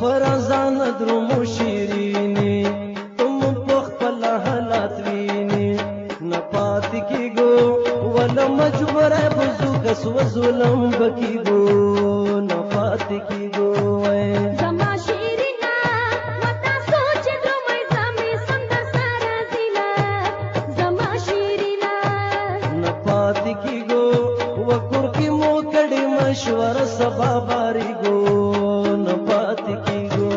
فرزان درمو شیرینی تم پخپل حالات وینی نپات کی گو ولا مجبور بزو کس و ظلم بکی گو نپات کی گو زما شیرینا وتا سوچ درمای زمي څنګه سارا زیلا زما شیرینا نپات کی گو وکر کی مو کڑی مشور سبا باری گو نپات کی گو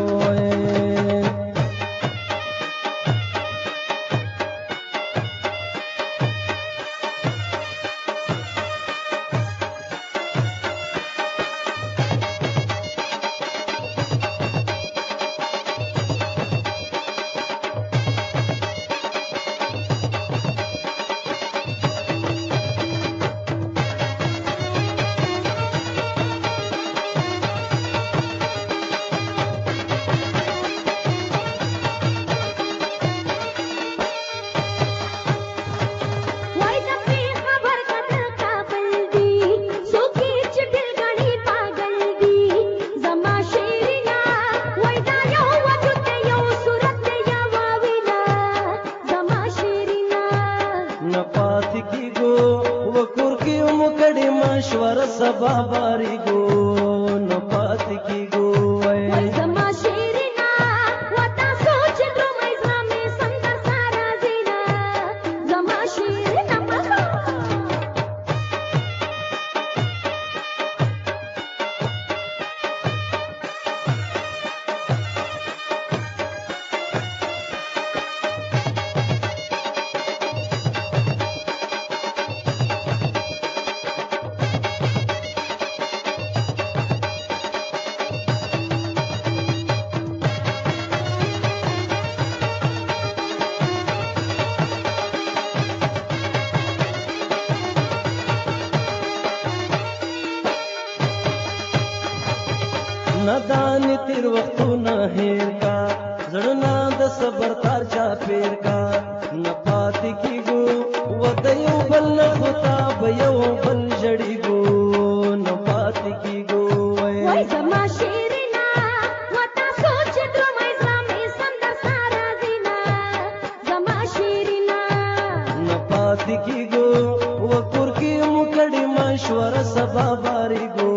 نپات کی گو وکر کی مکڑی مشور سبا باری گو نپات کی گو زما شیرینا وتا سوچ درمای زمي څنګه سارا زیلا زما شیرینا ندان تیر وختونه هیر کا زړنا د صبر تار چا پیر کا نپات کی گو ودیو بل خطا بیو بل جڑی گو نپات کی گو وای زما شیرینا وتا سوچ درمای زمي څنګه سارا زیلا زما شیرینا نپات کی گو وکر کی مکڑی مشور سبا باری گو